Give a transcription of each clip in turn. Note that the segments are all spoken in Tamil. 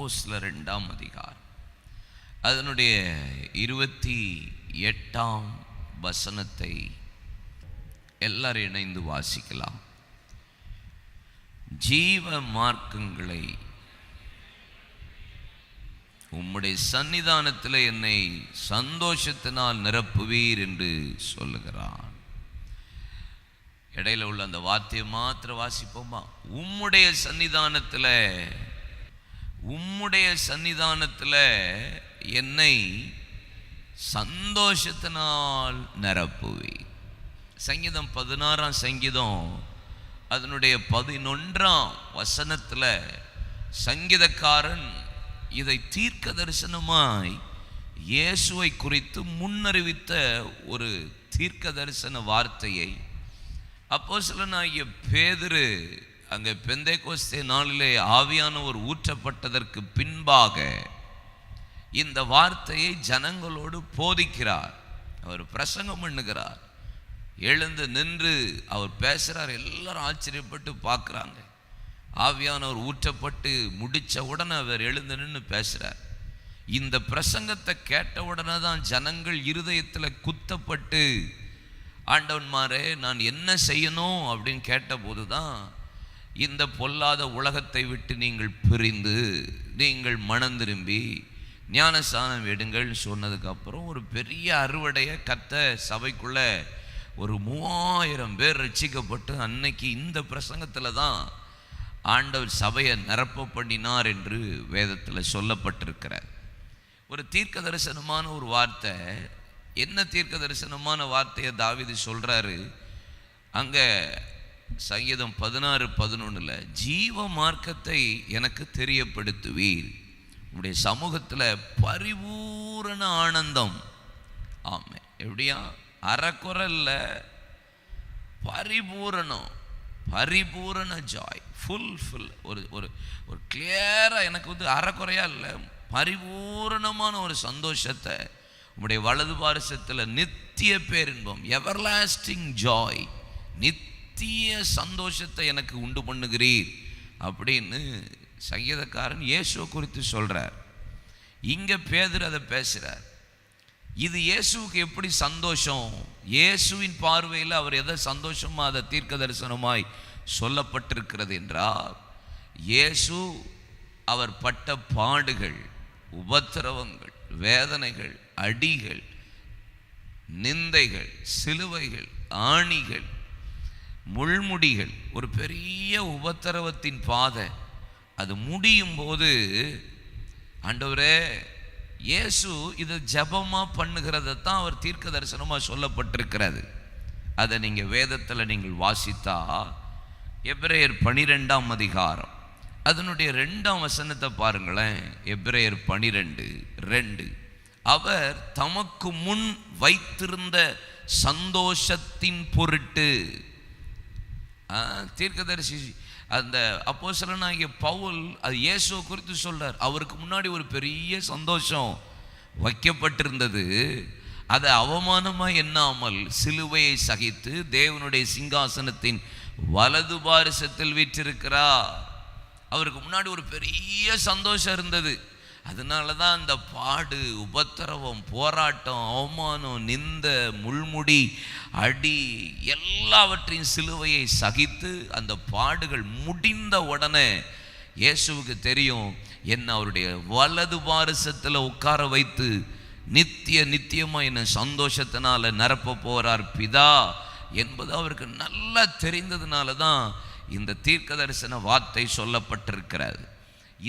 அப்போஸ்தலர் 2ஆம் அதிகாரம் அதனுடைய 28ஆம் வசனத்தை எல்லாரும் இணைந்து வாசிக்கலாம். ஜீவ மார்க்கங்களை உம்முடைய சன்னிதானத்தில் என்னை சந்தோஷத்தினால் நிரப்புவீர் என்று சொல்லுகிறான். இடையில உள்ள அந்த வார்த்தையை மாத்திர வாசிப்போமா? உம்முடைய சன்னிதானத்தில் என்னை சந்தோஷத்தினால் நிரப்புவீர். சங்கீதம் 16ஆம் சங்கீதம் அதனுடைய 11ஆம் வசனத்தில் சங்கீதக்காரன் இதை தீர்க்க தரிசனமாய் இயேசுவை குறித்து முன்னறிவித்த ஒரு தீர்க்க தரிசன வார்த்தையை அப்போஸ்தலனாகிய பேதுரு அங்கே பெந்தேகோஸ்தே நாளிலே ஆவியானவர் ஊற்றப்பட்டதற்கு பின்பாக இந்த வார்த்தையை ஜனங்களோடு போதிக்கிறார். அவர் பிரசங்கம் பண்ணுகிறார். எழுந்து நின்று அவர் பேசுகிறார். எல்லாரும் ஆச்சரியப்பட்டு பார்க்குறாங்க. ஆவியானவர் ஊற்றப்பட்டு முடித்த உடனே அவர் எழுந்து நின்று பேசுகிறார். இந்த பிரசங்கத்தை கேட்ட உடனே தான் ஜனங்கள் இருதயத்தில் குத்தப்பட்டு, ஆண்டவன்மாரே நான் என்ன செய்யணும் அப்படின்னு கேட்டபோது தான் இந்த பொல்லாத உலகத்தை விட்டு நீங்கள் பிரிந்து நீங்கள் மனம் திரும்பி ஞானஸ்நானம் எடுங்கள் சொன்னதுக்கப்புறம் ஒரு பெரிய அறுவடையை கர்த்தர் சபைக்குள்ள ஒரு 3000 பேர் ரட்சிக்கப்பட்டு அன்னைக்கு இந்த பிரசங்கத்தில் தான் ஆண்டவர் சபையை நிரப்ப பண்ணினார் என்று வேதத்தில் சொல்லப்பட்டிருக்கிறார். ஒரு தீர்க்க தரிசனமான ஒரு வார்த்தை. என்ன தீர்க்க தரிசனமான வார்த்தையை தாவீது சொல்றாரு? அங்கே சங்கீதம் 16:11 ஜீவ மார்க்கத்தை எனக்கு தெரியப்படுத்துவீர், உடைய சமூகத்தில் பரிபூரண ஆனந்தம். ஆமே, எப்படியா? அறக்குறை இல்லை, பரிபூரண ஜாய், ஃபுல் ஒரு ஒரு ஒரு கிளியராக எனக்கு அறக்குறையா இல்லை, பரிபூரணமான ஒரு சந்தோஷத்தை உம்முடைய வலது பாரசத்தில் நித்திய பேரின்பம், எவர்லாஸ்டிங் ஜாய், நித்திய சந்தோஷத்தை எனக்கு உண்டு பண்ணுகிறீர் அப்படின்னு சங்கீதக்காரன் இயேசுவை குறித்து சொல்றார். இங்க பேதுரு அதை பேசுறார். இது இயேசுவுக்கு எப்படி சந்தோஷம்? இயேசுவின் பார்வையில் அவர் எதை சந்தோஷமா அதை தீர்க்க தரிசனமாய் சொல்லப்பட்டிருக்கிறது என்றால், இயேசு அவர் பட்ட பாடுகள், உபத்திரவங்கள், வேதனைகள், அடிகள், நிந்தைகள், சிலுவைகள், ஆணிகள், முள்முடிகள், ஒரு பெரிய உபத்திரவத்தின் பாதை. அது முடியும் போது ஆண்டவரே, இயேசு இது ஜபமா பண்ணுகிறதான் அவர் தீர்க்க தரிசனமா சொல்லப்பட்டிருக்கிறது. அதை நீங்க வேதத்தில் நீங்கள் வாசித்தா எபிரேயர் 12ஆம் அதிகாரம் அதனுடைய 2ஆம் வசனத்தை பாருங்களேன். எபிரேயர் 12:2 அவர் தமக்கு முன் வைத்திருந்த சந்தோஷத்தின் பொருட்டு, தீர்க்கதரிசி அந்த அப்போஸ்தலனாகிய பவுல் அது இயேசுவை குறித்து சொல்றார். அவருக்கு முன்னாடி ஒரு பெரிய சந்தோஷம் வைக்கப்பட்டிருந்தது. அதை அவமானமாக எண்ணாமல் சிலுவையை சகித்து தேவனுடைய சிங்காசனத்தின் வலது பாரிசத்தில் வீற்றிருக்கிறார். அவருக்கு முன்னாடி ஒரு பெரிய சந்தோஷம் இருந்தது. அதனால தான் அந்த பாடு, உபத்திரவம், போராட்டம், அவமானம், நிந்த, முள்முடி, அடி எல்லாவற்றையும் சிலுவையை சகித்து அந்த பாடுகள் முடிந்த உடனே இயேசுவுக்கு தெரியும் என்ன அவருடைய வலது பாரிசத்தில் உட்கார வைத்து நித்தியமாக என்ன சந்தோஷத்தினால நிரப்ப போறார் பிதா என்பது அவருக்கு நல்லா தெரிந்ததுனால தான் இந்த தீர்க்க தரிசன வார்த்தை சொல்லப்பட்டிருக்கிறது.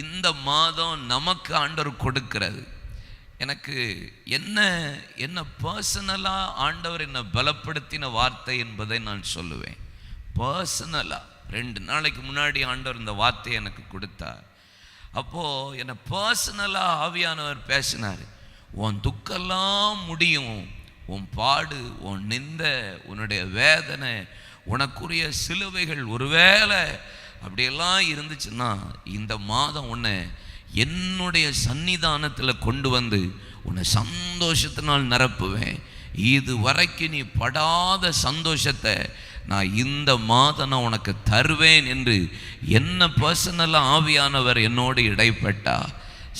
இந்த மாதம் நமக்கு ஆண்டவர் கொடுக்கிறது. எனக்கு என்ன பர்சனலாக ஆண்டவர் என்னை பலப்படுத்தின வார்த்தை என்பதை நான் சொல்லுவேன். பர்சனலாக 2 நாளைக்கு முன்னாடி ஆண்டவர் இந்த வார்த்தையை எனக்கு கொடுத்தார். அப்போது என்னை பர்சனலாக ஆவியானவர் பேசினார். உன் துக்கெல்லாம் முடியும், உன் பாடு, உன் நிந்த, உன்னுடைய வேதனை, உனக்குரிய சிலுவைகள் ஒருவேளை அப்படியெல்லாம் இருந்துச்சுன்னா இந்த மாதம் உன்னை என்னுடைய சன்னிதானத்தில் கொண்டு வந்து உன்னை சந்தோஷத்தினால் நிரப்புவேன். இது வரைக்கும் நீ படாத சந்தோஷத்தை நான் இந்த மாதம் நான் உனக்கு தருவேன் என்று என்ன பர்சனலாக ஆவியானவர் என்னோடு இடைப்பட்டா.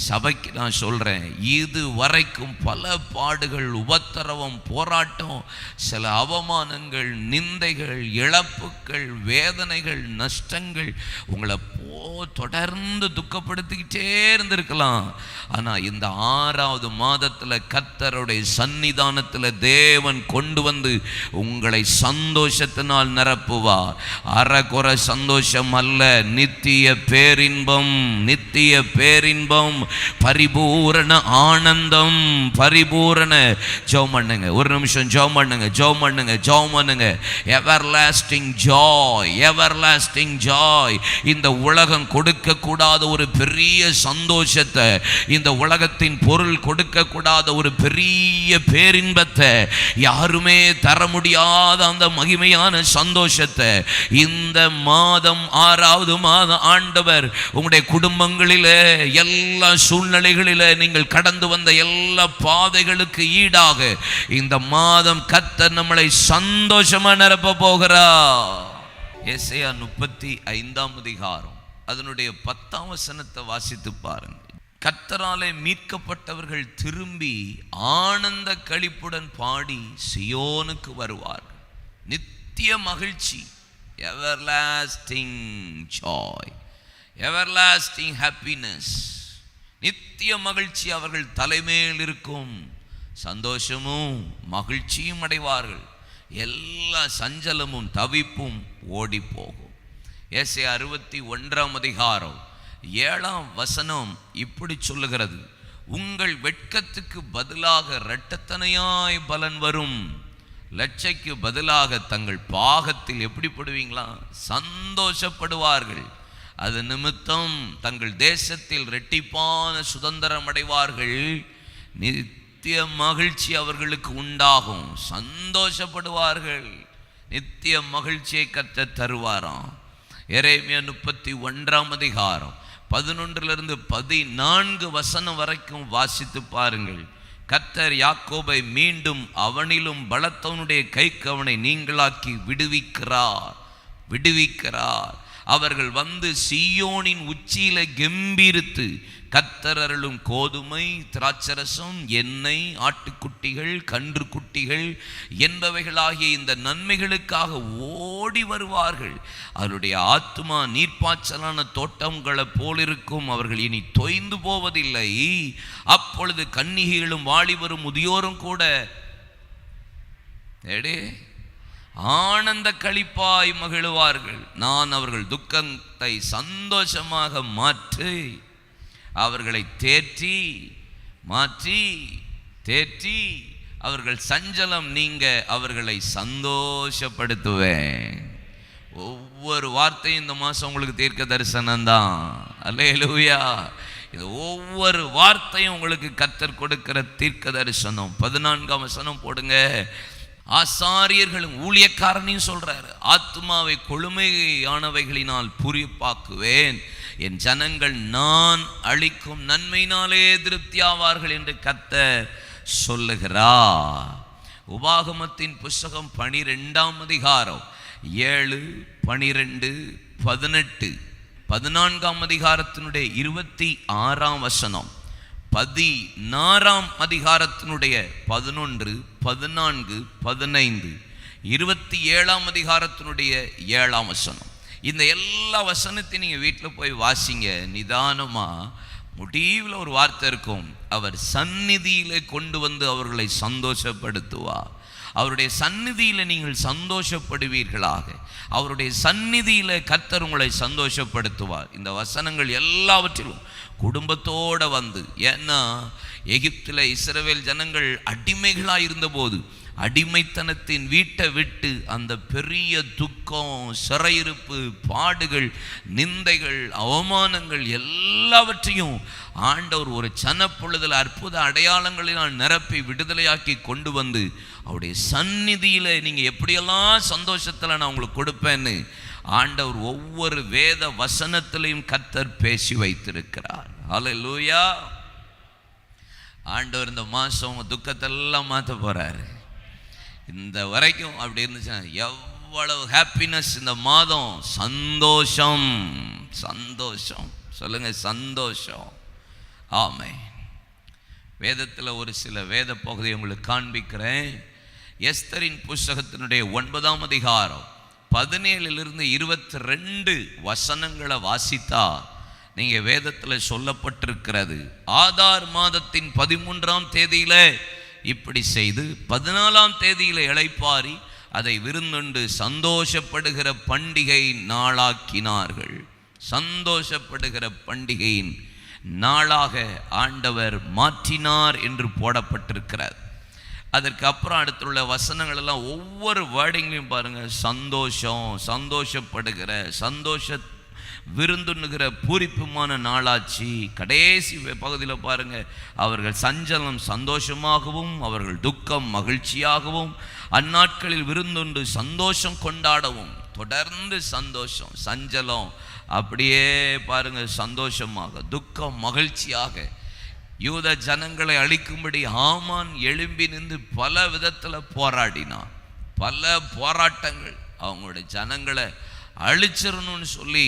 சபைக்கு நான் சொல்கிறேன், இது வரைக்கும் பல பாடுகள், உபத்திரவம், போராட்டம், சில அவமானங்கள், நிந்தைகள், இழப்புகள், வேதனைகள், நஷ்டங்கள் உங்களை தொடர்ந்து துக்கப்படுத்திக்கிட்டே இருந்திருக்கலாம். ஆனால் இந்த 6வது மாதத்தில் கர்த்தருடைய சன்னிதானத்தில் தேவன் கொண்டு வந்து உங்களை சந்தோஷத்தினால் நிரப்புவார். அறகுறை சந்தோஷம் அல்ல, நித்திய பேரின்பம், நித்திய பேரின்பம், பரிபூரண ஆனந்தம், பரிபூரண. ஜெபம் பண்ணுங்க, ஒரு நிமிஷம் ஜெபம் பண்ணுங்க, ஜெபம் பண்ணுங்க, ஜெபம் பண்ணுங்க. Everlasting Joy, everlasting Joy. இந்த உலகம் கொடுக்க கூடாத ஒரு பெரிய சந்தோஷத்தை, இந்த உலகத்தின் பொருள் கொடுக்க கூடாத ஒரு பெரிய பேரின்பத்தை, யாருமே தர முடியாத அந்த மகிமையான சந்தோஷத்தை இந்த மாதம் 6வது மாதம் ஆண்டவர் உங்களுடைய குடும்பங்களிலே, எல்லா சூழ்நிலைகளிலே நீங்கள் கடந்து வந்த எல்லா பாதைகளுக்கு ஈடாக இந்த மாதம் கர்த்தர் நம்மளை சந்தோஷமா நிரப்ப போகிறார். ஏசாயா 35ஆம் அதிகாரம் அதனுடைய 10ஆம் வசனத்தை வாசித்து பாருங்கள். கர்த்தராலே மீட்கப்பட்டவர்கள் திரும்பி ஆனந்த களிப்புடன் பாடி சியோனுக்கு வருவார்கள். நித்திய மகிழ்ச்சி, எவர்லாஸ்டிங் ஜாய், எவர்லாஸ்டிங் ஹாப்பினஸ், நித்திய மகிழ்ச்சி அவர்கள் தலைமையில் இருக்கும். சந்தோஷமும் மகிழ்ச்சியும் அடைவார்கள். எல்லா சஞ்சலமும் தவிப்பும் ஓடி போகும். ஏசாயா 61ஆம் அதிகாரம் 7ஆம் வசனம் இப்படி சொல்லுகிறது, உங்கள் வெட்கத்துக்கு பதிலாக இரட்டத்தனையாய் பலன் வரும். லட்சைக்கு பதிலாக தங்கள் பாகத்தில் எப்படி படுவீங்களா? சந்தோஷப்படுவார்கள். அது நிமித்தம் தங்கள் தேசத்தில் இரட்டிப்பான சுதந்திரம் அடைவார்கள். நித்திய மகிழ்ச்சி அவர்களுக்கு உண்டாகும். சந்தோஷப்படுவார்கள். நித்திய மகிழ்ச்சியை கர்த்தர் தருவாராம். எரேமியா 31ஆம் அதிகாரம் 11 14 வசனம் வரைக்கும் வாசித்து பாருங்கள். கர்த்தர் யாக்கோபை மீண்டும் அவனிலும் பலத்தவனுடைய கைக்கு அவனை நீங்களாக்கி விடுவிக்கிறார். அவர்கள் வந்து சீயோனின் உச்சியில கெம்பீரித்து கர்த்தர் அருளும் கோதுமை, திராட்சரசம், எண்ணெய், ஆட்டுக்குட்டிகள், கன்று குட்டிகள் என்பவைகளாகிய இந்த நன்மைகளுக்காக ஓடி வருவார்கள். அவருடைய ஆத்துமா நீர்ப்பாய்ச்சலான தோட்டங்களை போலிருக்கும். அவர்கள் இனி தொய்ந்து போவதில்லை. அப்பொழுது கன்னிகைகளும் வாலிபரும் முதியோரும் கூட ஆனந்த களிப்பாய் மகிழுவார்கள். நான் அவர்கள் துக்கத்தை சந்தோஷமாக மாற்றி அவர்களை தேற்றி அவர்கள் சஞ்சலம் நீங்க அவர்களை சந்தோஷப்படுத்துவேன். ஒவ்வொரு வார்த்தையும் இந்த மாதம் உங்களுக்கு தீர்க்க தரிசனம்தான். அல்லேலூயா. இது ஒவ்வொரு வார்த்தையும் உங்களுக்கு கர்த்தர் கொடுக்கிற தீர்க்க தரிசனம். 14ஆம் வசனம் போடுங்க. ஆசாரியர்களும் ஊழியக்காரனையும் சொல்றாரு, ஆத்துமாவை கொழுமையானவைகளினால் பூரிப்பாக்குவேன். என் ஜனங்கள் நான் அளிக்கும் நன்மையினாலே திருப்தியாவார்கள் என்று கர்த்தர் சொல்லுகிறார். உபாகமத்தின் புஸ்தகம் 12ஆம் அதிகாரம் 7, 12, 18, 14ஆம் அதிகாரத்தினுடைய 26ஆம் வசனம், 16ஆம் அதிகாரத்தினுடைய 11, 14, 15, 27ஆம் அதிகாரத்தினுடைய 7ஆம் வசனம். இந்த எல்லா வசனத்தையும் நீங்கள் வீட்டில் போய் வாசிங்க நிதானமாக. முடிவில் ஒரு வார்த்தை இருக்கும், அவர் சந்நிதியிலே கொண்டு வந்து அவர்களை சந்தோஷப்படுத்துவார். அவருடைய சந்நிதியில் நீங்கள் சந்தோஷப்படுவீர்களாக. அவருடைய சந்நிதியில் கர்த்தர் உங்களை சந்தோஷப்படுத்துவார். இந்த வசனங்கள் எல்லாவற்றிலும் குடும்பத்தோடு வந்து, ஏன்னா எகிப்தில் இஸ்ரவேல் ஜனங்கள் அடிமைகளாக இருந்தபோது அடிமைத்தனத்தின் வீட்டை விட்டு அந்த பெரிய துக்கம், சிறையிருப்பு, பாடுகள், நிந்தைகள், அவமானங்கள் எல்லாவற்றையும் ஆண்டவர் ஒரு சனப்பொழுதில் அற்புத அடையாளங்களினால் நிரப்பி விடுதலையாக்கி கொண்டு வந்து அவருடைய சந்நிதியில் நீங்கள் எப்படியெல்லாம் சந்தோஷத்தில் நான் உங்களுக்கு கொடுப்பேன்னு ஆண்டவர் ஒவ்வொரு வேத வசனத்திலையும் கர்த்தர் பேசி வைத்திருக்கிறார். ஹல்லேலூயா. ஆண்டவர் இந்த மாதம் உங்கள் துக்கத்தெல்லாம் மாற்ற போகிறாரு. இந்த வரைக்கும் அப்படி இருந்துச்சுன்னா எவ்வளவு ஹாப்பினஸ் இந்த மாதம். சந்தோஷம், சந்தோஷம் சொல்லுங்க, சந்தோஷம். ஆமென். வேதத்தில் ஒரு சில வேத பகுதியை உங்களுக்கு காண்பிக்கிறேன். எஸ்தரின் புஸ்தகத்தினுடைய 9ஆம் அதிகாரம் 17 22 வசனங்களை வாசித்தா நீங்க வேதத்தில் சொல்லப்பட்டிருக்கிறது. ஆதார் மாதத்தின் 13ஆம் தேதியில இப்படி செய்து 14ஆம் தேதியில இளைப்பாரி அதை விருந்துண்டு சந்தோஷப்படுகிற பண்டிகை நாளாக்கினார்கள். சந்தோஷப்படுகிற பண்டிகையின் நாளாக ஆண்டவர் மாற்றினார் என்று போடப்பட்டிருக்கிறார். அதற்கு அப்புறம் அடுத்துள்ள வசனங்கள் எல்லாம் ஒவ்வொரு வேர்டிங்லையும் பாருங்க, சந்தோஷம், சந்தோஷப்படுகிற, சந்தோஷ விருந்துண்ணுகிற பூரிப்புமான நாளாச்சு. கடைசி பகுதியில் பாருங்க, அவர்கள் சஞ்சலம் சந்தோஷமாகவும் அவர்கள் துக்கம் மகிழ்ச்சியாகவும் அந்நாட்களில் விருந்துண்டு சந்தோஷம் கொண்டாடவும். தொடர்ந்து சந்தோஷம், சஞ்சலம் அப்படியே பாருங்க, சந்தோஷமாக துக்கம் மகிழ்ச்சியாக யூத ஜனங்களை அழிக்கும்படி ஆமான் எழும்பி நின்று பல விதத்தில் போராடினான். பல போராட்டங்கள், அவங்களுடைய ஜனங்களை அழிச்சிடணும்னு சொல்லி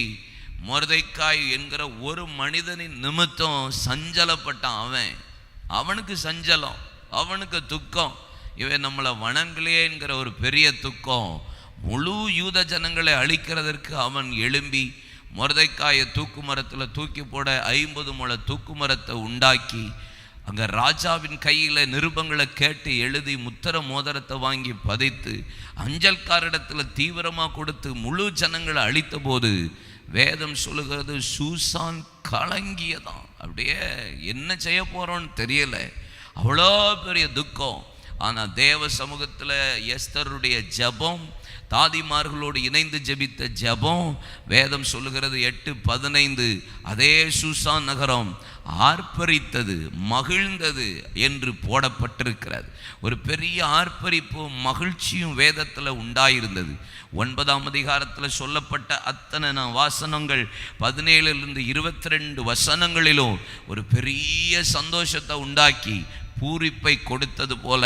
மொர்தெக்காய் என்கிற ஒரு மனிதனின் நிமித்தம் சஞ்சலப்பட்டான். அவனுக்கு சஞ்சலம், அவனுக்கு துக்கம். இவன் நம்மளை வணங்கலையே என்கிற ஒரு பெரிய துக்கம். முழு யூத ஜனங்களை அழிக்கிறதற்கு அவன் எழும்பி மொர்தெக்காயை தூக்கு மரத்தில் தூக்கி போட 50 முழ தூக்கு மரத்தை உண்டாக்கி அங்கே ராஜாவின் கையில் நிருபங்களை கேட்டு எழுதி முத்திர மோதிரத்தை வாங்கி பதித்து அஞ்சல்காரிடத்தில் தீவிரமாக கொடுத்து முழு ஜனங்களை அழித்த போது வேதம் சொல்லுகிறது, சூசான் கலங்கியதான். அப்படியே என்ன செய்ய போறோன்னு தெரியல, அவ்வளோ பெரிய துக்கம். ஆனால் தேவ சமூகத்தில் எஸ்தருடைய ஜெபம், தாதிமார்களோடு இணைந்து ஜெபித்த ஜெபம், வேதம் சொல்லுகிறது 8:15 அதே சூசான் நகரம் ஆர்ப்பரித்தது, மகிழ்ந்தது என்று போடப்பட்டிருக்கிறது. ஒரு பெரிய ஆர்ப்பரிப்பும் மகிழ்ச்சியும் வேதத்தில் உண்டாயிருந்தது. 9ஆம் அதிகாரத்தில் சொல்லப்பட்ட அத்தனை வாசனங்கள் 17 22 வசனங்களிலும் ஒரு பெரிய சந்தோஷத்தை உண்டாக்கி பூரிப்பை கொடுத்தது போல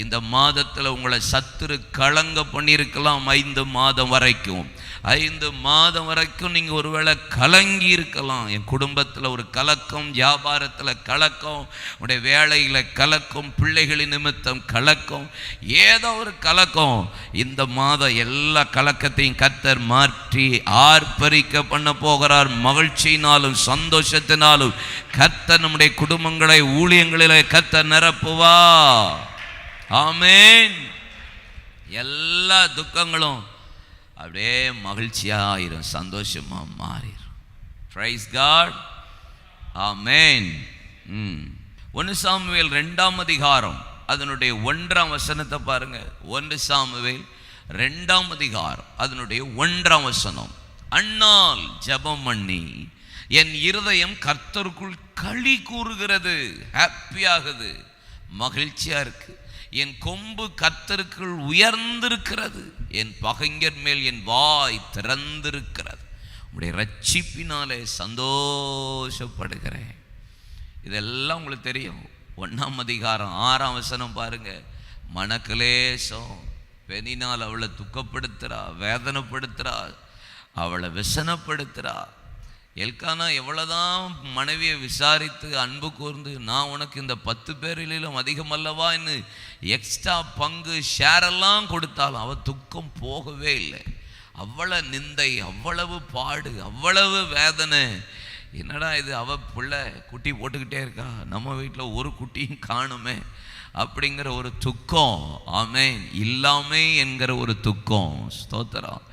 இந்த மாதத்தில் உங்களை சத்துரு கலங்க பண்ணியிருக்கலாம். 5 மாதம் வரைக்கும், 5 மாதம் வரைக்கும் நீங்கள் ஒருவேளை கலங்கி இருக்கலாம். என் குடும்பத்தில் ஒரு கலக்கம், வியாபாரத்தில் கலக்கம், உடைய வேலையில் கலக்கம், பிள்ளைகளின் நிமித்தம் கலக்கம், ஏதோ ஒரு கலக்கம். இந்த மாதம் எல்லா கலக்கத்தையும் கர்த்தர் மாற்றி ஆர்ப்பரிக்க பண்ண போகிறார். மகிழ்ச்சியினாலும் சந்தோஷத்தினாலும் கர்த்தர் நம்முடைய குடும்பங்களை, ஊழியங்களிலே கர்த்தர் நிரப்புவா. ஆமென். எல்லா துக்கங்களும் அப்படியே மகிழ்ச்சியாயிரும், சந்தோஷமா மாறிடும். Price God. ஆமென். 1 சாமுவேல் 2ஆம் அதிகாரம் அதனுடைய 1ஆம் வசனத்தை பாருங்க. 1 சாமுவேல் 2ஆம் அதிகாரம் அதனுடைய 1ஆம் வசனம். அண்ணால் ஜெபம் பண்ணி என் இருதயம் கர்த்தருக்குள் களி கூறுகிறது. ஹாப்பி ஆகுது, மகிழ்ச்சியா இருக்கு. என் கொம்பு கர்த்தருக்குள் உயர்ந்திருக்கிறது. என் பகைஞர் மேல் என் வாய் திறந்திருக்கிறது. உங்களுடைய ரட்சிப்பினாலே சந்தோஷப்படுகிறேன். இதெல்லாம் உங்களுக்கு தெரியும். 1ஆம் அதிகாரம் 6ஆம் வசனம் பாருங்க. மனக்கலேசம், பெனினால் அவளை துக்கப்படுத்துறா, வேதனைப்படுத்துறா, அவளை விசனப்படுத்துறா. எல்கானா எவ்வளவுதான் மனைவியை விசாரித்து அன்பு கூர்ந்து, நான் உனக்கு இந்த 10 பேரிலும் அதிகமல்லவா என்று எக்ஸ்ட்ரா பங்கு ஷேரெல்லாம் கொடுத்தாலும் அவள் துக்கம் போகவே இல்லை. அவ்வளவு நிந்தை, அவ்வளவு பாடு, அவ்வளவு வேதனை. என்னடா இது, அவ பிள்ளை குட்டி போட்டுக்கிட்டே இருக்கா, நம்ம வீட்டில் ஒரு குட்டியும் காணுமே அப்படிங்கிற ஒரு துக்கம். ஆமென். இல்லாமே என்கிற ஒரு துக்கம். ஸ்தோத்திரம்.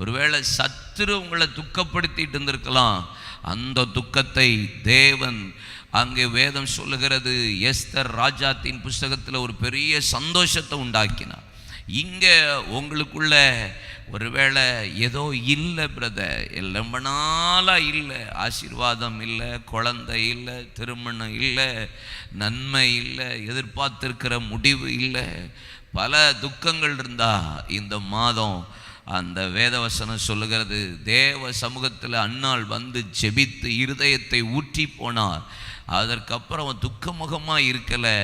ஒருவேளை சத்துரு உங்களை துக்கப்படுத்திட்டு இருந்திருக்கலாம். அந்த துக்கத்தை தேவன் அங்கே வேதம் சொல்லுகிறது, எஸ்தர் ராஜாத்தின் புஸ்தகத்தில் ஒரு பெரிய சந்தோஷத்தை உண்டாக்கினார். இங்கே உங்களுக்குள்ள ஒருவேளை ஏதோ இல்லை பிரதர், ரொம்ப நாளாக இல்லை, ஆசீர்வாதம் இல்லை, குழந்தை இல்லை, திருமணம் இல்லை, நன்மை இல்லை, எதிர்பார்த்திருக்கிற முடிவு இல்லை, பல துக்கங்கள் இருந்தா இந்த மாதம் அந்த வேதவசனம் சொல்லுகிறது, தேவ சமூகத்தில் அன்னாள் வந்து ஜெபித்து இருதயத்தை ஊற்றி போனார். அதற்கப்புறம் அவன் துக்கமுகமாக இருக்கலை.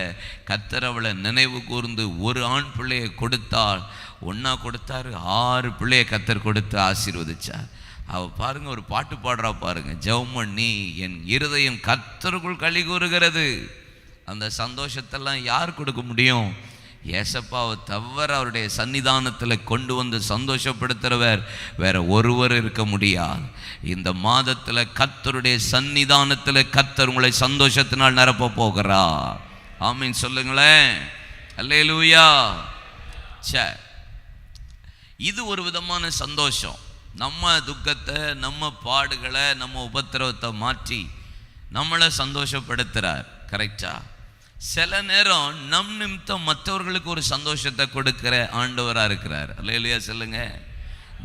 கர்த்தர் அவளை நினைவு கூர்ந்து ஒரு ஆண் பிள்ளையை கொடுத்தாள். ஒன்றா கொடுத்தாரு, 6 பிள்ளையை கர்த்தர் கொடுத்து ஆசீர்வதிச்சார். அவ பாருங்க ஒரு பாட்டு பாடுறா பாருங்க, ஜெபம் பண்ணி என் இருதயம் கர்த்தருக்குள் களி கூறுகிறது. அந்த சந்தோஷத்தெல்லாம் யார் கொடுக்க முடியும்? ஏசப்பாவை தவிர அவருடைய சன்னிதானத்தில் கொண்டு வந்து சந்தோஷப்படுத்துகிறவர் வேற ஒருவர் இருக்க முடியாது. இந்த மாதத்தில் கர்த்தருடைய சன்னிதானத்தில் கர்த்தர் உங்களை சந்தோஷத்தினால் நிரப்ப போகிறார். ஆமீன் சொல்லுங்களேன். அல்லேலூயா. இது ஒரு விதமான சந்தோஷம். நம்ம துக்கத்தை, நம்ம பாடுகளை, நம்ம உபத்திரவத்தை மாற்றி நம்மளை சந்தோஷப்படுத்துகிறார். கரெக்டா? சில நேரம் நம் நிமித்தம் மற்றவர்களுக்கு ஒரு சந்தோஷத்தை கொடுக்கிற ஆண்டவராக இருக்கிறார். அல்லேலூயா சொல்லுங்க.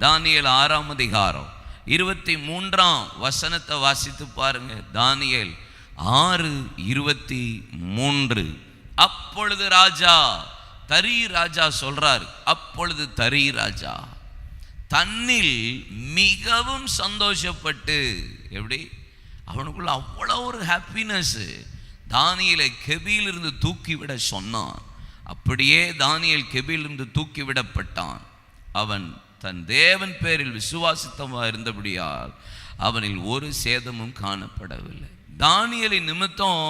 தானியேல் 6ஆம் அதிகாரம் 23ஆம் வசனத்தை வாசித்து பாருங்க. தானியேல் 6:23. அப்பொழுது ராஜா, தரி ராஜா சொல்றார், அப்பொழுது தரி ராஜா தன்னில் மிகவும் சந்தோஷப்பட்டு, எப்படி அவனுக்குள்ள அவ்வளோ ஒரு ஹாப்பினஸ், தானியேலை கெபியிலிருந்து தூக்கிவிட சொன்னான். அப்படியே தானியேல் கெபியிலிருந்து தூக்கிவிடப்பட்டான். அவன் தன் தேவன் பேரில் விசுவாசித்தமாக இருந்தபடியால் அவனில் ஒரு சேதமும் காணப்படவில்லை. தானியேலின் நிமித்தம்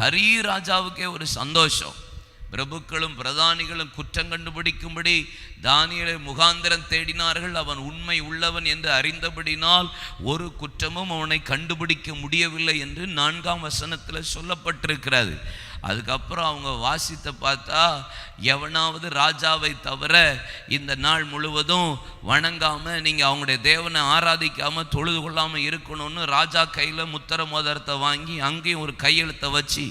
தரி ராஜாவுக்கே ஒரு சந்தோஷம். பிரபுக்களும் பிரதானிகளும் குற்றம் கண்டுபிடிக்கும்படி தானியேலை முகாந்திரம் தேடினார்கள். அவன் உண்மை உள்ளவன் என்று அறிந்தபடினால் ஒரு குற்றமும் அவனை கண்டுபிடிக்க முடியவில்லை என்று 4ஆம் வசனத்தில் சொல்லப்பட்டிருக்கிறது. அதுக்கப்புறம் அவங்க வாசித்த பார்த்தா, எவனாவது ராஜாவை தவிர இந்த நாள் முழுவதும் வணங்காமல் நீங்கள் அவங்களுடைய தேவனை ஆராதிக்காமல் தொழுது கொள்ளாமல் இருக்கணும்னு ராஜா கையில் முத்திர மோதிரத்தை வாங்கி அங்கேயும் ஒரு கையெழுத்தை வச்சு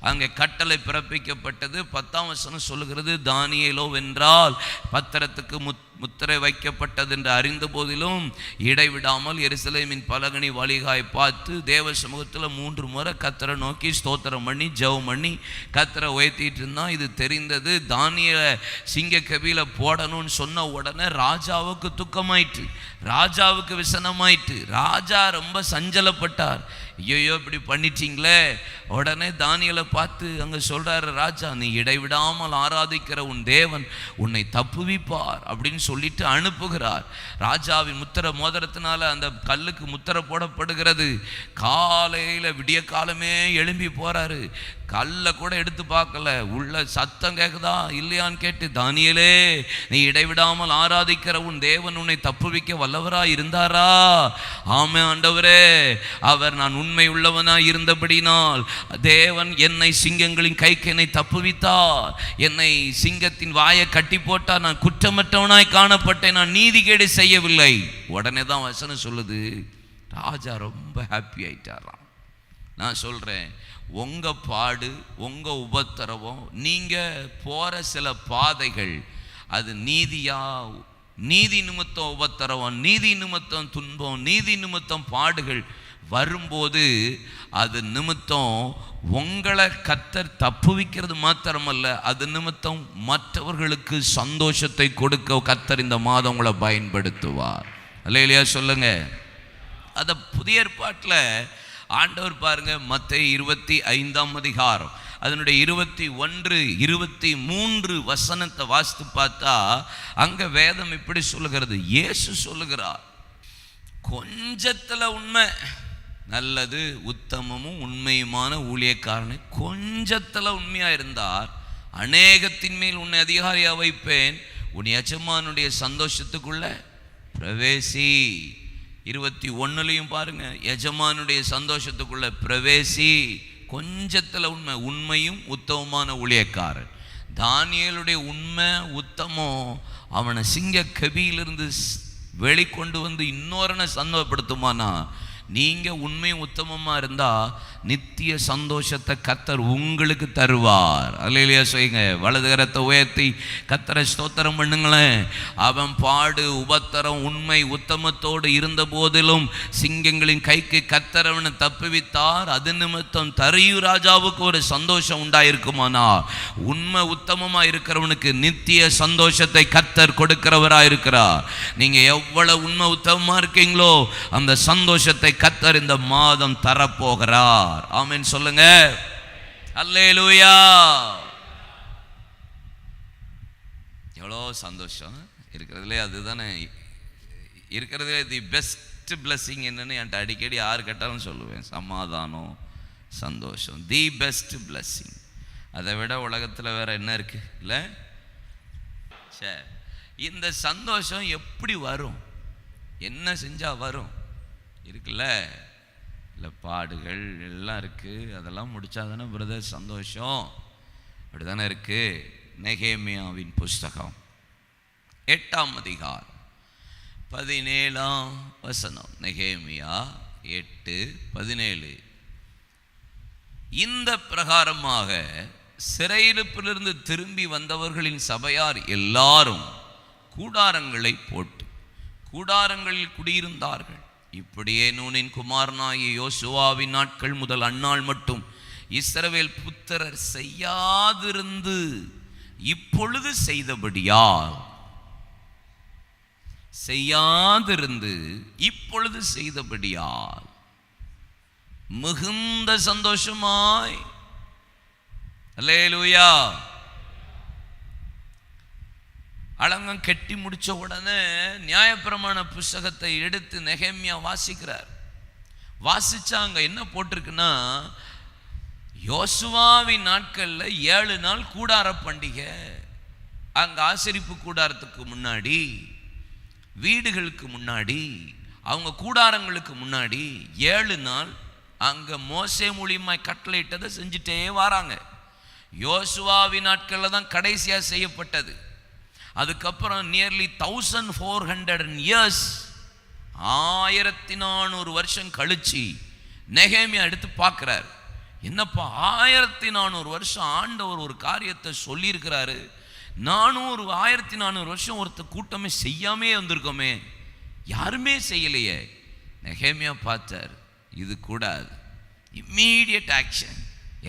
அங்கே கட்டளை பிறப்பிக்கப்பட்டது. 10ஆம் வசனம் சொல்லுகிறது, தானியேலோ வென்றால் பத்திரத்துக்கு முத்திரை வைக்கப்பட்டது என்று அறிந்த போதிலும் இடைவிடாமல் எருசலேமின் பலகனி வழிகாய் பார்த்து தேவ சமூகத்தில் 3 முறை கர்த்தரை நோக்கி ஸ்தோத்திரம் பண்ணி ஜெபம் பண்ணி கர்த்தரை உயர்த்திட்டு இருந்தான். இது தெரிந்தது. தானியேலை சிங்க கபியில போடணும்னு சொன்ன உடனே ராஜாவுக்கு துக்கமாயிற்று, ராஜாவுக்கு விசனமாயிற்று. ராஜா ரொம்ப சஞ்சலப்பட்டார். ஐயோ இப்படி பண்ணிட்டீங்களே. உடனே தானியேலை பார்த்து அங்கே சொல்றாரு ராஜா, நீ இடைவிடாமல் ஆராதிக்கிற உன் தேவன் உன்னை தப்புவிப்பார் அப்படின்னு சொல்லிட்டு அனுப்புகிறார். ராஜாவின் முத்திர மோதிரத்தினால அந்த கல்லுக்கு முத்திர போடப்படுகிறது. காலையில் விடிய காலமே எழும்பி போறாரு. கல்லை கூட எடுத்து பார்க்கல. உள்ள சத்தம் கேட்குதா இல்லையான்னு கேட்டு, தானியேலே நீ இடைவிடாமல் ஆராதிக்கிற உன் தேவன் உன்னை தப்புவிக்க வல்லவராய் இருந்தாரா? ஆமே ஆண்டவரே, அவர் நான் உண்மை உள்ளவனாய் இருந்தபடினால் தேவன் என்னை சிங்கங்களின் கைக்கு என்னை தப்புவித்தார். என்னை சிங்கத்தின் வாயை கட்டி போட்டார். நான் குற்றமற்றவனாய் காணப்பட்டேன், நான் நீதிகேடு செய்யவில்லை. உடனே தான் வசனம் சொல்லுது, ராஜா ரொம்ப ஹாப்பி ஆயிட்டாராம். நான் சொல்றேன், உங்க பாடு, உங்க உபத்திரவம், நீங்க போற சில பாதைகள், அது நீதியா, நீதி நிமித்தம் உபத்திரவம், நீதி நிமித்தம் துன்பம், நீதி நிமித்தம் பாடுகள் வரும்போது அது நிமித்தம் உங்களை கர்த்தர் தப்புவிக்கிறது மாத்திரமல்ல, அது நிமித்தம் மற்றவர்களுக்கு சந்தோஷத்தை கொடுக்க கர்த்தர் இந்த மாதம் உங்களை பயன்படுத்துவார். அல்லேலூயா சொல்லுங்க. அத புதிய ஏற்பாட்டில் ஆண்டவர் பாருங்க, மத்தேயு 25ஆம் அதிகாரம் அதனுடைய 21, 23 வசனத்தை வாசித்து பார்த்தா அங்க வேதம் இப்படி சொல்லுகிறது. இயேசு சொல்லுகிறார், கொஞ்சத்துல உண்மை நல்லது, உத்தமமும் உண்மையுமான ஊழியக்காரனை கொஞ்சத்துல உண்மையா இருந்தார், அநேகத்தின் மேல் உன்னை அதிகாரியா வைப்பேன், உன் எஜமானுடைய சந்தோஷத்துக்குள்ள பிரவேசி. 21லையும் பாருங்க, எஜமானுடைய சந்தோஷத்துக்குள்ள பிரவேசி. கொஞ்சத்துல உண்மை, உண்மையும் உத்தமமான ஊழியக்காரன். தானியேலுடைய உண்மை உத்தமம் அவனை சிங்க கபியிலிருந்து வெளிக்கொண்டு வந்து இன்னொருனை சந்தோஷப்படுத்துமானா, நீங்க உண்மையும் உத்தமமா இருந்தா நித்திய சந்தோஷத்தை கர்த்தர் உங்களுக்கு தருவார். அல்லேலூயா சொல்லுங்க. வலது கரத்தை உயர்த்தி கர்த்தரை ஸ்தோத்திரம் பண்ணுங்களேன். அவன் பாடு உபத்திரம் உண்மை உத்தமத்தோடு இருந்த போதிலும் சிங்கங்களின் கைக்கு கர்த்தர் அவனை தப்புவித்தார். அது நிமித்தம் தரியு ராஜாவுக்கு ஒரு சந்தோஷம் உண்டாயிருக்குமானா, உண்மை உத்தமமா இருக்கிறவனுக்கு நித்திய சந்தோஷத்தை கர்த்தர் கொடுக்கிறவராக இருக்கிறார். நீங்க எவ்வளவு உண்மை உத்தமமா இருக்கீங்களோ அந்த சந்தோஷத்தை கர்த்தர் இந்த மாதம் தரப்போகிறார். ஆமென் சொல்லுங்க. அல்லேலூயா. எவ்வளோ சந்தோஷம் இருக்கிறதுலே. அதுதானே இருக்கிறதுல தி பெஸ்ட் பிளஸ்ஸிங் என்னன்னு என்கிட்ட அடிக்கடி யாரு கேட்டாலும் சொல்லுவேன், சமாதானம், சந்தோஷம். The best blessing. அதை விட உலகத்தில் வேற என்ன இருக்கு இல்லை? சரி, இந்த சந்தோஷம் எப்படி வரும்? என்ன செஞ்சால் வரும் இருக்குல்ல? இல்லை பாடுகள் எல்லாம் இருக்குது, அதெல்லாம் முடித்தா தானே பிரதர் சந்தோஷம். அப்படி தானே இருக்குது. நெகேமியாவின் புஸ்தகம் 8ஆம் அதிகாரம் 17ஆம் வசனம். நெகேமியா 8:17. இந்த பிரகாரமாக சிறையிருப்பிலிருந்து திரும்பி வந்தவர்களின் சபையார் எல்லாரும் கூடாரங்களை போட்டு கூடாரங்களில் குடியிருந்தார்கள். இப்படியே நூனின் குமாரனாகிய யோசுவாவின் நாட்கள் முதல் அந்நாள் மட்டும் இஸ்ரவேல் புத்திரர் செய்யாதிருந்து இப்பொழுது செய்தபடியால் மிகுந்த சந்தோஷமாய், அல்லேலூயா, அலங்கம் கட்டி முடிச்ச உடனே நியாயப்பிரமாண புஸ்தகத்தை எடுத்து நெகேமியா வாசிக்கிறார். வாசிச்சாங்க என்ன போட்டிருக்குன்னா, யோசுவாவின் நாட்கள்ல 7 நாள் கூடார பண்டிகை. அங்க ஆசரிப்பு கூடாரத்துக்கு முன்னாடி, வீடுகளுக்கு முன்னாடி, அவங்க கூடாரங்களுக்கு முன்னாடி 7 நாள் அங்க மோசே மூலியமாய் கட்டளையிட்டதை செஞ்சுட்டே வராங்க. யோசுவாவின் நாட்கள்ல தான் கடைசியா செய்யப்பட்டது. அதுக்கப்புறம் நியர்லி 1400 years, 1400 வருஷம் கழிச்சு நெகேமியா எடுத்து பார்க்கிறார். என்னப்பா 1400 வருஷம் ஆண்டவர் ஒரு காரியத்தை சொல்லியிருக்கிறாரு, 1400 வருஷம் ஒருத்த கூட்டமே செய்யாமே வந்திருக்கோமே, யாருமே செய்யலையே. நெகேமியா பார்த்தார், இது கூடாது. Immediate action.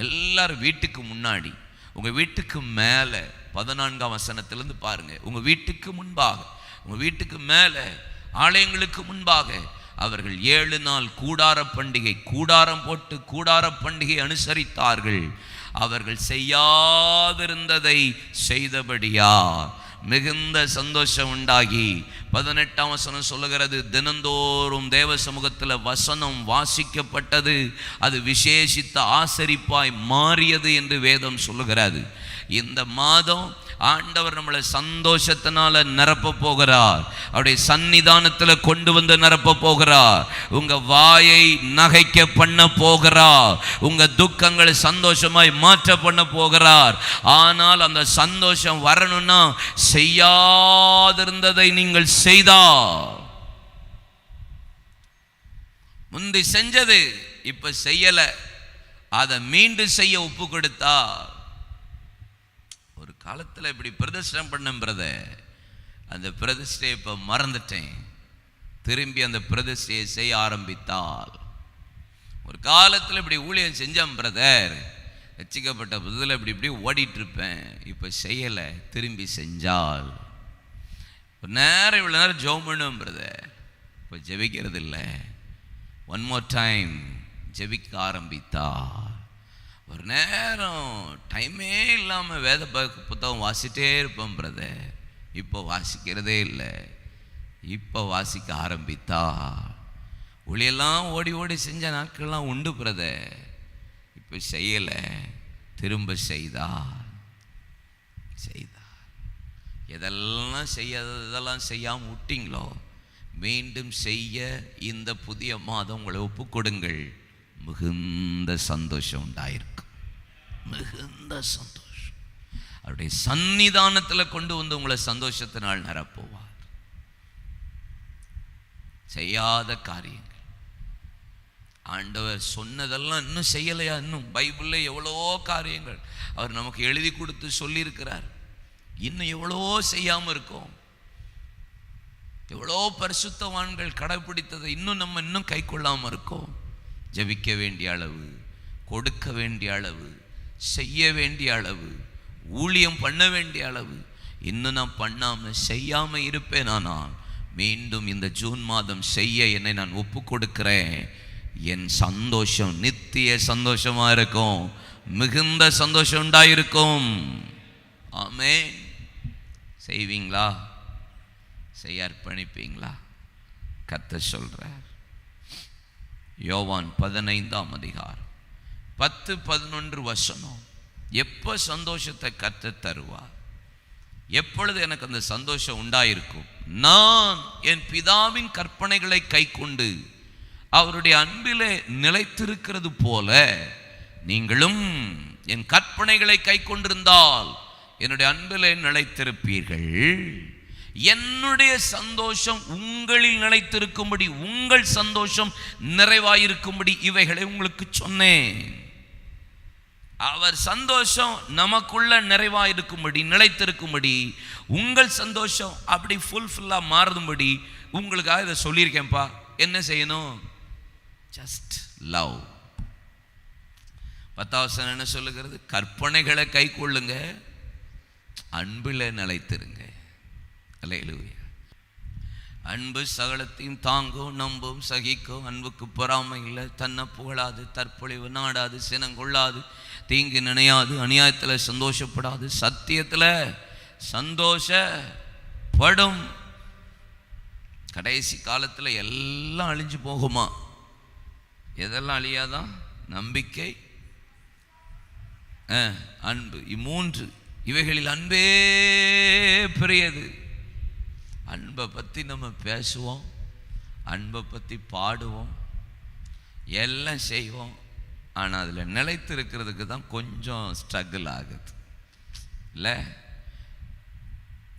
எல்லாரும் வீட்டுக்கு முன்னாடி, உங்க வீட்டுக்கு மேலே 14ஆம் வசனத்திலிருந்து பாருங்க. உங்க வீட்டுக்கு முன்பாக, உங்க வீட்டுக்கு மேலே, ஆலயங்களுக்கு முன்பாக அவர்கள் 7 நாள் கூடார பண்டிகை, கூடாரம் போட்டு கூடார பண்டிகை அனுசரித்தார்கள். அவர்கள் செய்யாதிருந்ததை செய்தபடியா மிகுந்த சந்தோஷம் உண்டாகி, 18ஆம் வசனம் சொல்லுகிறது, தினந்தோறும் தேவ சமூகத்தில் வசனம் வாசிக்கப்பட்டது, அது விசேஷித்த ஆசரிப்பாய் மாறியது என்று வேதம் சொல்லுகிறது. இந்த மாதம் ஆண்டவர் நம்மளை சந்தோஷத்தினால நிரப்ப போகிறார். அவருடைய சன்னிதானத்தில் கொண்டு வந்து நிரப்ப போகிறார். உங்க வாயை நகைக்க பண்ண போகிறார். உங்க துக்கங்களை சந்தோஷமாய் மாற்ற பண்ண போகிறார். ஆனால் அந்த சந்தோஷம் வரணும்னா செய்யாதிருந்ததை நீங்கள் செய்தால், முந்தி செஞ்சது இப்ப செய்யல, அதை மீண்டும் செய்ய ஒப்பு கொடுத்தா. ஒரு காலத்தில் இப்படி பிரதிஷ்டம் பண்ணுறத, அந்த பிரதிஷ்டையை இப்போ மறந்துட்டேன், திரும்பி அந்த பிரதிஷ்டையை செய்ய ஆரம்பித்தால். ஒரு காலத்தில் இப்படி ஊழியம் செஞ்சேன் பிரதர், ரட்சிக்கப்பட்ட புதுதில் இப்படி ஓடிட்டு இருப்பேன், இப்போ செய்யலை, திரும்பி செஞ்சால். ஒரு நேரம் இவ்வளோ நேரம் ஜெபம் பண்ணுவேன் பிரதர், இப்போ ஜெபிக்கிறது இல்லை. ஒன் மோர் டைம் ஜெபிக்க ஆரம்பித்தால். ஒரு நேரம் டைமே இல்லாமல் வேத புத்தகம் வாசிட்டே இருப்போம் பிரதர், இப்போ வாசிக்கிறதே இல்லை. இப்போ வாசிக்க ஆரம்பித்தா. ஒளியெல்லாம் ஓடி ஓடி செஞ்ச நாட்கள்லாம் உண்டு பிரதர், இப்போ செய்யலை, திரும்ப செய்தார். எதெல்லாம் செய்யாததெல்லாம் செய்யாமல் விட்டீங்களோ, மீண்டும் செய்ய இந்த புதிய மாதம் உங்களை ஒப்பு கொடுங்கள். மிகுந்த சந்தோஷம் உண்டாயிருக்கும். மிகுந்த சந்தோஷம். அவருடைய சன்னிதானத்தில் கொண்டு வந்து உங்களை சந்தோஷத்தினால் நிரப்புவார். செய்யாத காரியங்கள், ஆண்டவர் சொன்னதெல்லாம் இன்னும் செய்யலையா? இன்னும் பைபிளில் எவ்வளோ காரியங்கள் அவர் நமக்கு எழுதி கொடுத்து சொல்லியிருக்கிறார். இன்னும் எவ்வளோ செய்யாமல் இருக்கோம். எவ்வளோ பரிசுத்தவான்கள் கடைபிடித்ததை இன்னும் கை கொள்ளாமல் இருக்கோம். ஜெபிக்க வேண்டிய அளவு, கொடுக்க வேண்டிய அளவு, செய்ய வேண்டிய அளவு, ஊழியம் பண்ண வேண்டிய அளவு இன்னும் நான் பண்ணாமல் செய்யாமல் இருப்பேன். ஆனால் மீண்டும் இந்த ஜூன் மாதம் செய்ய என்னை நான் ஒப்பு கொடுக்கிறேன். என் சந்தோஷம் நித்திய சந்தோஷமா இருக்கும். மிகுந்த சந்தோஷம் உண்டாயிருக்கும். ஆமென். செய்வீங்களா? செய்ய அர்ப்பணிப்பீங்களா? கர்த்தர் சொல்றார். யோவான் 15ஆம் அதிகாரம் 10-11 வசனம். எப்போ சந்தோஷத்தை கர்த்தர் தருவார்? எப்பொழுது எனக்கு அந்த சந்தோஷம் உண்டாயிருக்கும்? நான் என் பிதாவின் கற்பனைகளை கைக்கொண்டு அவருடைய அன்பிலே நிலைத்திருக்கிறது போல நீங்களும் என் கற்பனைகளை கைக்கொண்டிருந்தால் என்னுடைய அன்பிலே நிலைத்திருப்பீர்கள். என்னுடைய சந்தோஷம் உங்களில் நிலைத்திருக்கும்படி, உங்கள் சந்தோஷம் நிறைவாயிருக்கும்படி இவைகளை உங்களுக்கு சொன்னேன். அவர் சந்தோஷம் நமக்குள்ள நிறைவாயிருக்கும்படி, நிலைத்திருக்கும்படி, உங்கள் சந்தோஷம் அப்படி ஃபுல்ஃபில்லா மாறும்படி உங்களுக்காக இதை சொல்லியிருக்கேன்ப்பா. என்ன செய்யணும்? Just love. 10வது என்ன சொல்லுகிறது? கற்பனைகளை கை கொள்ளுங்க, அன்பில் நிலைத்திருங்க. அல்லேலூயா. அன்பு சகலத்தையும் தாங்கும், நம்பும், சகிக்கும். அன்புக்கு பொறாமை இல்லை, தன்னை புகழாது, தற்பொழிவு நாடாது, சினங்கொள்ளாது, தீங்கு நினையாது, அநியாயத்தில் சந்தோஷப்படாது, சத்தியத்தில் சந்தோஷப்படும். கடைசி காலத்தில் எல்லாம் அழிஞ்சு போகுமா? எதெல்லாம் அழியாதான்? நம்பிக்கை, அன்பு. இம்மூன்று, இவைகளில் அன்பே பெரியது. அன்பை பற்றி நம்ம பேசுவோம், அன்பை பற்றி பாடுவோம், எல்லாம் செய்வோம். ஆனால் அதில் நிலைத்து இருக்கிறதுக்கு தான் கொஞ்சம் ஸ்ட்ரகிள் ஆகுது இல்லை?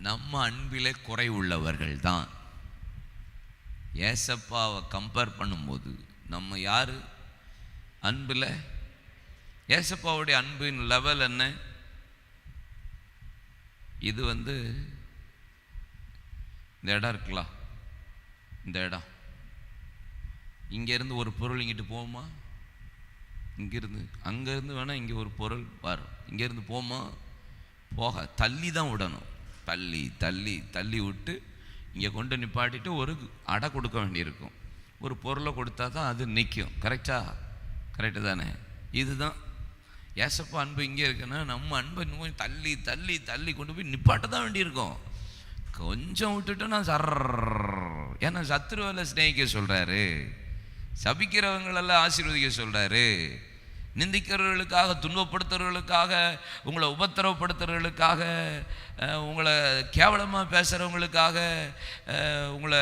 நம்ம அன்பிலே குறை உள்ளவர்கள் தான். ஏசப்பாவை கம்பேர் பண்ணும்போது நம்ம யார் அன்பில்? ஏசப்பாவுடைய அன்பின் லெவல் என்ன? இது இந்த இடம் இருக்கலாம், இந்த இடம் இங்கேருந்து ஒரு பொருள் இங்கிட்டு போகுமா? இங்கேருந்து அங்கேருந்து வேணால் இங்கே ஒரு பொருள் வரும். இங்கேருந்து போமா? போக தள்ளி தான் விடணும். தள்ளி தள்ளி தள்ளி விட்டு இங்கே கொண்டு நிப்பாட்டிட்டு ஒரு அடை கொடுக்க வேண்டியிருக்கும். ஒரு பொருளை கொடுத்தா தான் அது நிற்கும். கரெக்டு தானே? இதுதான் ஏசப்பா அன்பு. இங்கே இருக்குன்னா நம்ம அன்பை இன்னும் தள்ளி தள்ளி தள்ளி கொண்டு போய் நிப்பாட்ட தான் வேண்டியிருக்கும். கொஞ்சம் விட்டுட்டோன்னா ஏன்னா சத்துருவலை ஸ்நேகிக்க சொல்கிறாரு, சபிக்கிறவங்களெல்லாம் ஆசீர்வதிக்க சொல்கிறாரு, நிந்திக்கிறவர்களுக்காக, துன்பப்படுத்துறவர்களுக்காக, உங்களை உபத்திரவப்படுத்துறவர்களுக்காக, உங்களை கேவலமாக பேசுகிறவங்களுக்காக, உங்களை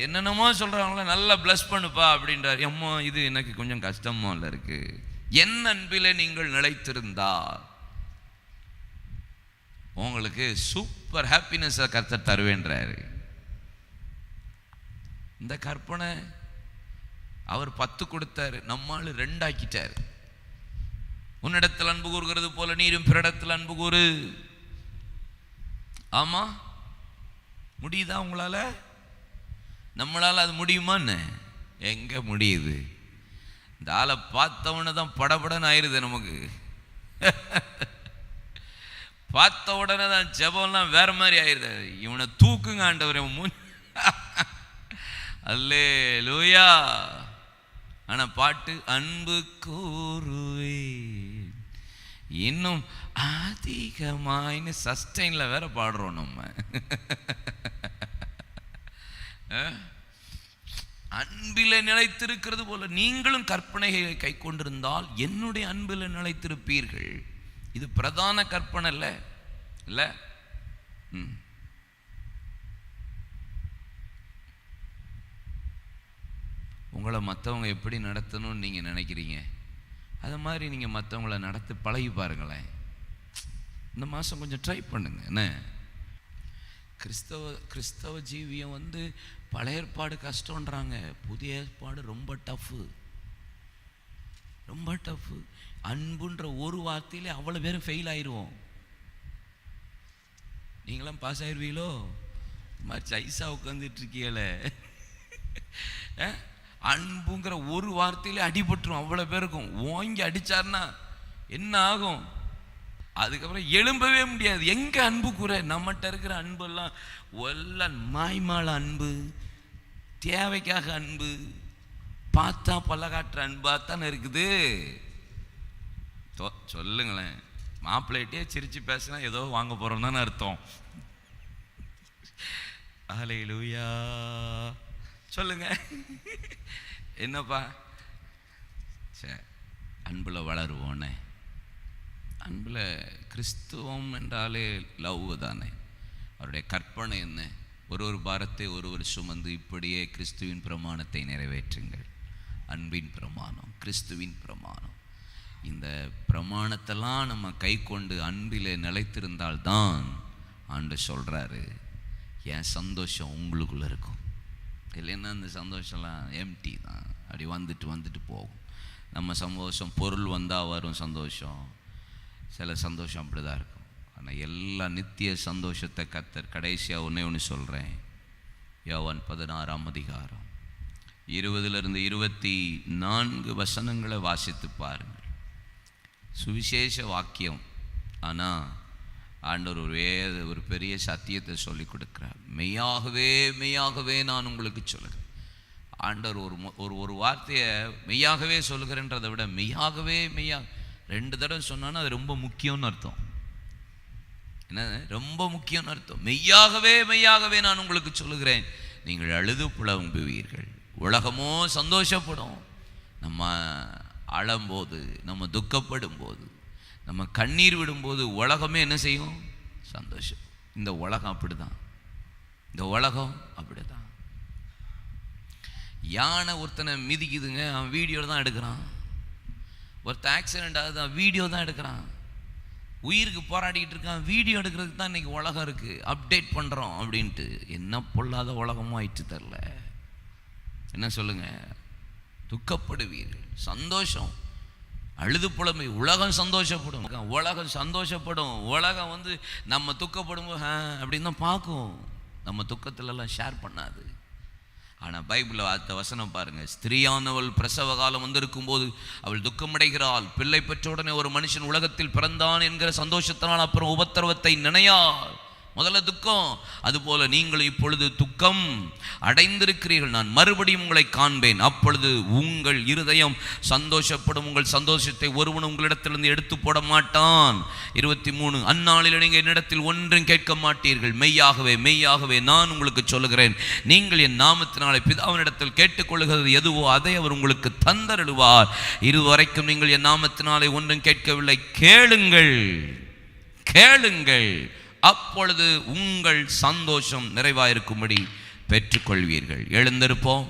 என்னென்னமோ சொல்கிறவங்கள நல்லா ப்ளஸ் பண்ணுப்பா அப்படின்றார். எம்மோ இது எனக்கு கொஞ்சம் கஷ்டமாக இல்லை இருக்குது. என் அன்பிலே நீங்கள் நிலைத்திருந்தால் உங்களுக்கு சூப்பர் ஹாப்பினஸை கர்த்தர் தருவேன்றாரு. இந்த கற்பனை அவர் 10 கொடுத்தாரு, நம்மால் 2 ஆக்கிட்டார். உன்னிடத்தில் அன்பு கூறுகிறது போல நீரும் பிறடத்தில் அன்பு கூறு. ஆமா, முடியுதா உங்களால? நம்மளால அது முடியுமான்னு? எங்க முடியுது? இந்த ஆளை பார்த்தவொடனே தான் படபடன்னு ஆயிடுது நமக்கு. பார்த்த உடனே தான் ஜெபம்லாம் வேற மாதிரி ஆயிடுது. இவனை தூக்குங்க ஆண்டவரே முன். அல்லேலூயா. ஆனா பாட்டு அன்பு கூறுவே இன்னும் அதிகமாயின்னு சஸ்டைன்ல வேற பாடுறோம் நம்ம. அன்பிலே நிலைத்திருக்கிறது போல நீங்களும் கற்பனைகளை கை கொண்டிருந்தால் என்னுடைய அன்பில் நிலைத்திருப்பீர்கள். இது பிரதான கற்பனை இல்ல? உங்களை மற்றவங்க எப்படி நடத்தணும்னு நீங்கள் நினைக்கிறீங்க, அது மாதிரி நீங்கள் மற்றவங்கள நடத்தி பழகி பாருங்களேன். இந்த மாதம் கொஞ்சம் ட்ரை பண்ணுங்க. என்ன கிறிஸ்தவ ஜீவியம் பழைய ஏற்பாடு கஷ்டன்றாங்க, புதிய ஏற்பாடு ரொம்ப டஃப்பு. அன்புன்ற ஒரு வார்த்தையிலே அவ்வளோ பேரும் ஃபெயில் ஆயிடுவோம். நீங்களாம் பாஸ் ஆயிடுவீங்களோ? மாதிரி சைஸா உட்காந்துட்டு இருக்கீங்களே. அன்புங்கிற ஒரு வார்த்தையிலே அடிபட்டுரும் அவ்வளோ பேருக்கும். ஓங்கி அடிச்சார்னா என்ன ஆகும்? அதுக்கப்புறம் எழும்பவே முடியாது. எங்க அன்பு கூற? நம்மகிட்ட இருக்கிற அன்பெல்லாம் எல்லாம் மாய்மால அன்பு, தேவைக்காக அன்பு, பார்த்தா பல்லகாட்டுற அன்பா தானே இருக்குது. சொல்லுங்களேன், மாப்பிள்ளைகிட்டே சிரிச்சு பேசினா ஏதோ வாங்க போறோம் தானே அர்த்தம். ஹல்லேலூயா. சொல்லுங்க. என்னப்பா? சரி, அன்பில் வளருவோனே. அன்பில் கிறிஸ்துவம் என்றாலே லவ் தானே. அவருடைய கற்பனை என்ன? ஒரு பாரத்தை ஒருவர் சுமந்து இப்படியே கிறிஸ்துவின் பிரமாணத்தை நிறைவேற்றுங்கள். அன்பின் பிரமாணம், கிறிஸ்துவின் பிரமாணம். இந்த பிரமாணத்தெல்லாம் நம்ம கை கொண்டு அன்பில் நிலைத்திருந்தால்தான் ஆண்டவர் சொல்கிறாரு, என் சந்தோஷம் உங்களுக்குள்ளே இருக்கும். இல்லைன்னா அந்த சந்தோஷம்லாம் எம்டி தான், அப்படி வந்துட்டு போகும். நம்ம சந்தோஷம் பொருள் வந்தால் வரும் சந்தோஷம், சில சந்தோஷம் அப்படி தான் இருக்கும். ஆனால் எல்லா நித்திய சந்தோஷத்தை கர்த்தர் கடைசியாக ஒன்று சொல்கிறேன். யோவான் 16ஆம் அதிகாரம் 20 24 வசனங்களை வாசித்து பாருங்கள். சுவிசேஷ வாக்கியம். ஆனால் ஆண்டவர் ஒரு பெரிய சத்தியத்தை சொல்லி கொடுக்குறார். மெய்யாகவே மெய்யாகவே நான் உங்களுக்கு சொல்லுகிறேன். ஆண்டவர் ஒரு வார்த்தையை மெய்யாகவே சொல்லுகிறேன்றதை விட மெய்யாகவே 2 தடவை சொன்னான்னா அது ரொம்ப முக்கியம்னு அர்த்தம். என்ன? ரொம்ப முக்கியம்னு அர்த்தம். மெய்யாகவே மெய்யாகவே நான் உங்களுக்கு சொல்லுகிறேன், நீங்கள் அழுது புலம்புவீர்கள், உலகமோ சந்தோஷப்படும். நம்ம அழும்போது, நம்ம துக்கப்படும் போது, நம்ம கண்ணீர் விடும்போது உலகமே என்ன செய்யும்? சந்தோஷம். இந்த உலகம் அப்படிதான். இந்த உலகம் அப்படிதான். யானை ஒருத்தனை மிதிக்குதுங்க, அவன் வீடியோ தான் எடுக்கிறான். ஒருத்தன் ஆக்சிடென்ட் ஆகுது, அவன் வீடியோ தான் எடுக்கிறான். உயிருக்கு போராடிக்கிட்டு இருக்கான், வீடியோ எடுக்கிறதுக்கு தான் இன்னைக்கு உலகம் இருக்கு. அப்டேட் பண்ணுறோம் அப்படின்ட்டு. என்ன பொல்லாத உலகமும் ஆயிடுச்சு தெரில. என்ன சொல்லுங்க? துக்கப்படுவீர்கள், சந்தோஷம், அழுது புலமை. உலகம் சந்தோஷப்படும், உலகம் சந்தோஷப்படும். உலகம் நம்ம துக்கப்படும் அப்படின்னு தான் பார்க்கும், நம்ம துக்கத்திலெல்லாம் ஷேர் பண்ணாது. ஆனால் பைபிளில் அந்த வசனம் பாருங்க. ஸ்திரீயானவள் பிரசவ காலம் வந்திருக்கும் போது அவள் துக்கமடைகிறாள். பிள்ளை பெற்ற உடனே ஒரு மனுஷன் உலகத்தில் பிறந்தான் என்கிற சந்தோஷத்தினால் அப்புறம் உபத்திரவத்தை நினையாள். முதல்ல துக்கம். அதுபோல நீங்கள் இப்பொழுது துக்கம் அடைந்திருக்கிறீர்கள், நான் மறுபடியும் உங்களை காண்பேன், அப்பொழுது உங்கள் இருதயம் சந்தோஷப்படும், உங்கள் சந்தோஷத்தை ஒருவன் உங்களிடத்திலிருந்து எடுத்து போட மாட்டான். 23 அந்நாளில் நீங்கள் என்னிடத்தில் ஒன்றும் கேட்க மாட்டீர்கள், மெய்யாகவே மெய்யாகவே நான் உங்களுக்கு சொல்லுகிறேன், நீங்கள் என் நாமத்தினாலே பிதாவினிடத்தில் கேட்டுக்கொள்கிறது எதுவோ அதை அவர் உங்களுக்கு தந்தருளுவார். இதுவரைக்கும் நீங்கள் என் நாமத்தினாலே ஒன்றும் கேட்கவில்லை, கேளுங்கள் கேளுங்கள், அப்பொழுது உங்கள் சந்தோஷம் நிறைவாயிருக்கும்படி பெற்றுக்கொள்வீர்கள். எழுந்திருப்போம்.